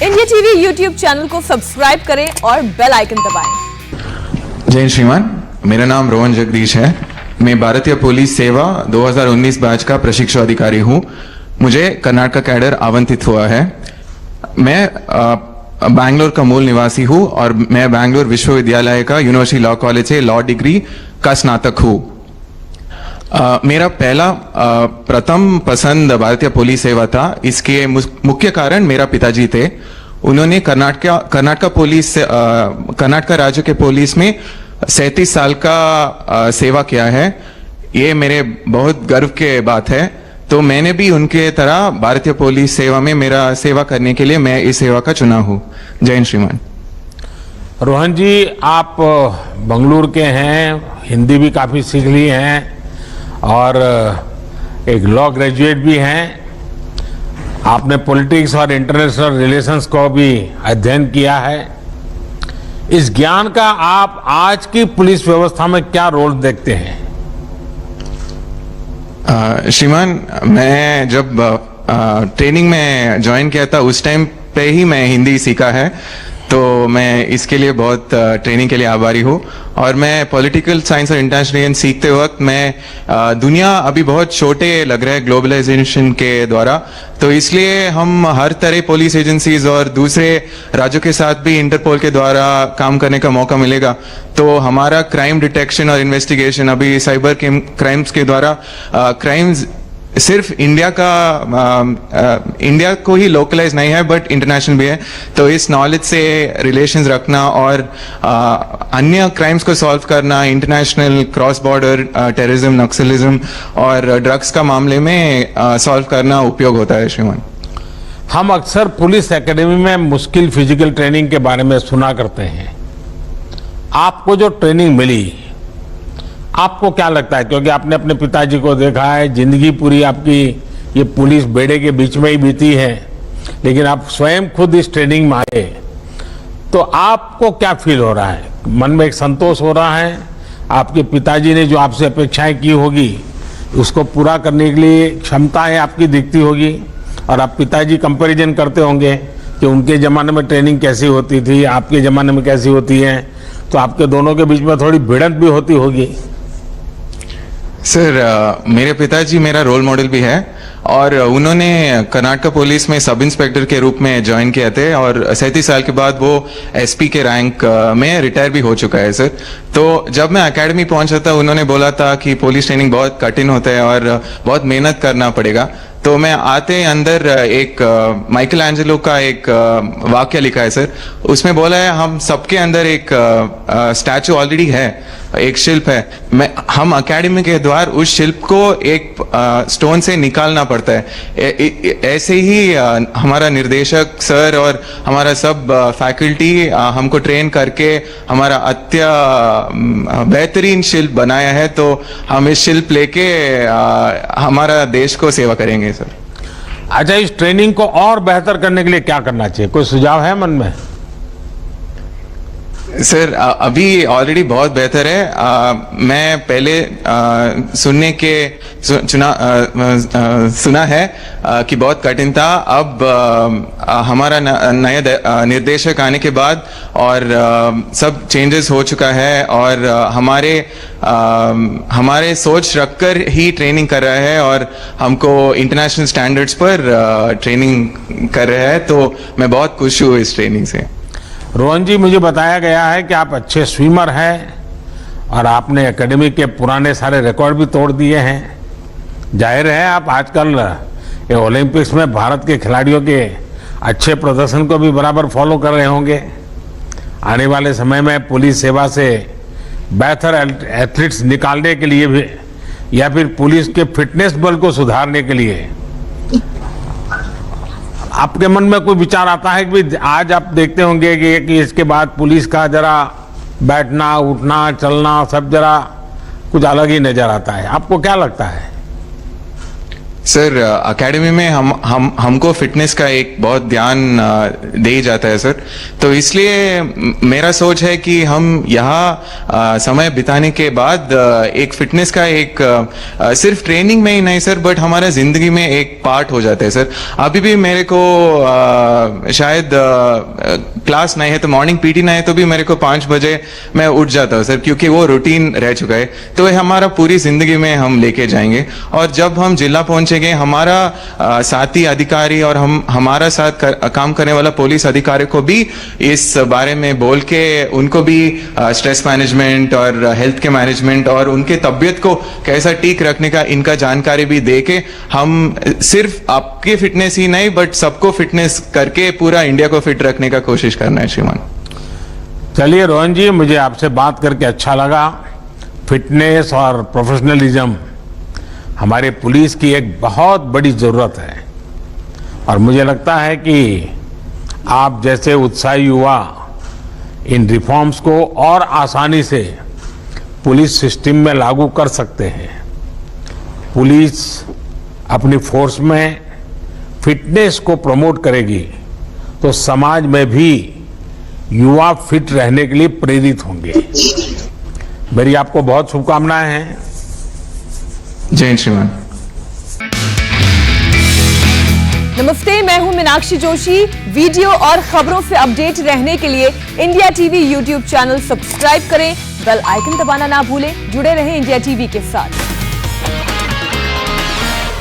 India TV YouTube channel को subscribe करें और बेल आइकन दबाएं। जय श्रीमान, मेरा नाम रोहन जगदीश है। मैं भारतीय पुलिस सेवा 2019 बैच का प्रशिक्षु अधिकारी हूँ। मुझे कर्नाटक कैडर आवंटित हुआ है। मैं बैंगलोर का मूल निवासी हूँ और मैं बैंगलोर विश्वविद्यालय का यूनिवर्सिटी लॉ कॉलेज से लॉ डिग्री का स्नातक हूँ। मेरा पहला प्रथम पसंद भारतीय पुलिस सेवा था। इसके मुख्य कारण मेरा पिताजी थे। उन्होंने कर्नाटक राज्य के पुलिस में 37 साल का सेवा किया है। ये मेरे बहुत गर्व के बात है। तो मैंने भी उनके तरह भारतीय पुलिस सेवा में मेरा सेवा करने के लिए मैं इस सेवा का चुना हूँ। जय हिंद श्रीमान। रोहन जी, आप बंगलुरु के हैं, हिंदी भी काफ़ी सीख ली हैं और एक लॉ ग्रेजुएट भी हैं। आपने पॉलिटिक्स और इंटरनेशनल रिलेशंस को भी अध्ययन किया है। इस ज्ञान का आप आज की पुलिस व्यवस्था में क्या रोल देखते हैं? श्रीमान, मैं जब ट्रेनिंग में ज्वाइन किया था उस टाइम पे ही मैं हिंदी सीखा है, तो मैं इसके लिए बहुत ट्रेनिंग के लिए आभारी हूँ। और मैं पॉलिटिकल साइंस और इंटरनेशनल सीखते वक्त मैं दुनिया अभी बहुत छोटे लग रहा है ग्लोबलाइजेशन के द्वारा, तो इसलिए हम हर तरह पुलिस एजेंसीज और दूसरे राज्यों के साथ भी इंटरपोल के द्वारा काम करने का मौका मिलेगा। तो हमारा क्राइम डिटेक्शन और इन्वेस्टिगेशन अभी साइबर क्राइम्स के द्वारा क्राइम्स सिर्फ इंडिया को ही लोकलाइज नहीं है बट इंटरनेशनल भी है। तो इस नॉलेज से रिलेशंस रखना और अन्य क्राइम्स को सॉल्व करना, international cross border terrorism, Naxalism और ड्रग्स का मामले में सॉल्व करना उपयोग होता है। श्रीमान, हम अक्सर पुलिस एकेडमी में मुश्किल फिजिकल ट्रेनिंग के बारे में सुना करते हैं। आपको जो ट्रेनिंग मिली, आपको क्या लगता है? क्योंकि आपने अपने पिताजी को देखा है, जिंदगी पूरी आपकी ये पुलिस बेड़े के बीच में ही बीती है, लेकिन आप स्वयं खुद इस ट्रेनिंग में आए, तो आपको क्या फील हो रहा है? मन में एक संतोष हो रहा है? आपके पिताजी ने जो आपसे अपेक्षाएं की होगी उसको पूरा करने के लिए क्षमताएं आपकी दिखती होगी, और आप पिताजी कंपैरिजन करते होंगे कि उनके ज़माने में ट्रेनिंग कैसी होती थी, आपके ज़माने में कैसी होती है, तो आपके दोनों के बीच में थोड़ी भिड़ंत भी होती होगी। सर, मेरे पिताजी मेरा रोल मॉडल भी है और उन्होंने कर्नाटक पुलिस में सब इंस्पेक्टर के रूप में ज्वाइन किया थे और 37 साल के बाद वो एसपी के रैंक में रिटायर भी हो चुका है। सर, तो जब मैं एकेडमी पहुंचा था उन्होंने बोला था कि पुलिस ट्रेनिंग बहुत कठिन होता है और बहुत मेहनत करना पड़ेगा। तो मैं आते अंदर एक माइकल एंजेलो का एक वाक्य लिखा है सर। उसमें बोला है हम सबके अंदर एक स्टैचू ऑलरेडी है, एक शिल्प है। हम एकेडमी के द्वारा उस शिल्प को एक स्टोन से निकालना पड़ता है। ऐसे ही हमारा निर्देशक सर और हमारा सब फैकल्टी हमको ट्रेन करके हमारा बेहतरीन शिल्प बनाया है। तो हम इस शिल्प लेके हमारा देश को सेवा करेंगे सर। अच्छा, इस ट्रेनिंग को और बेहतर करने के लिए क्या करना चाहिए? कोई सुझाव है मन में? सर, अभी ऑलरेडी बहुत बेहतर है। मैं पहले सुना है कि बहुत कठिन था। अब हमारा नया निर्देशक आने के बाद और सब चेंजेस हो चुका है और हमारे सोच रखकर ही ट्रेनिंग कर रहा है और हमको इंटरनेशनल स्टैंडर्ड्स पर ट्रेनिंग कर रहा है। तो मैं बहुत खुश हूँ इस ट्रेनिंग से। रोहन जी, मुझे बताया गया है कि आप अच्छे स्विमर हैं और आपने एकेडमी के पुराने सारे रिकॉर्ड भी तोड़ दिए हैं। जाहिर है आप आजकल ओलंपिक्स में भारत के खिलाड़ियों के अच्छे प्रदर्शन को भी बराबर फॉलो कर रहे होंगे। आने वाले समय में पुलिस सेवा से बेहतर एथलीट्स निकालने के लिए भी या फिर पुलिस के फिटनेस बल को सुधारने के लिए आपके मन में कोई विचार आता है कि आज आप देखते होंगे कि इसके बाद पुलिस का जरा बैठना, उठना, चलना सब जरा कुछ अलग ही नजर आता है। आपको क्या लगता है? सर एकेडमी में हमको फिटनेस का एक बहुत ध्यान दे जाता है सर, तो इसलिए मेरा सोच है कि हम यहाँ समय बिताने के बाद एक फिटनेस का एक सिर्फ ट्रेनिंग में ही नहीं सर, बट हमारा जिंदगी में एक पार्ट हो जाता है सर। अभी भी मेरे को शायद क्लास नहीं है तो मॉर्निंग पीटी नहीं है तो भी मेरे को 5 बजे मैं उठ जाता हूँ सर, क्योंकि वो रूटीन रह चुका है। तो ये हमारा पूरी जिंदगी में हम लेके जाएंगे, और जब हम जिला पहुंचेंगे हमारा साथी अधिकारी और हमारा साथ काम करने वाला पुलिस अधिकारी को भी इस बारे में बोल के उनको भी स्ट्रेस मैनेजमेंट और हेल्थ के मैनेजमेंट और उनके तबीयत को कैसा ठीक रखने का इनका जानकारी भी दे के हम सिर्फ आपके फिटनेस ही नहीं बट सबको फिटनेस करके पूरा इंडिया को फिट रखने का कोशिश करना है श्रीमान। चलिए रोहन जी, मुझे आपसे बात करके अच्छा लगा। फिटनेस और प्रोफेशनलिज्म हमारे पुलिस की एक बहुत बड़ी जरूरत है, और मुझे लगता है कि आप जैसे उत्साही युवा इन रिफॉर्म्स को और आसानी से पुलिस सिस्टम में लागू कर सकते हैं। पुलिस अपनी फोर्स में फिटनेस को प्रमोट करेगी तो समाज में भी युवा फिट रहने के लिए प्रेरित होंगे। मेरी आपको बहुत शुभकामनाएं हैं। जय हिंद श्रीमान। नमस्ते, मैं हूं मीनाक्षी जोशी। वीडियो और खबरों से अपडेट रहने के लिए India TV YouTube channel subscribe करें, बेल आइकन दबाना ना भूलें। जुड़े रहें इंडिया टीवी के साथ।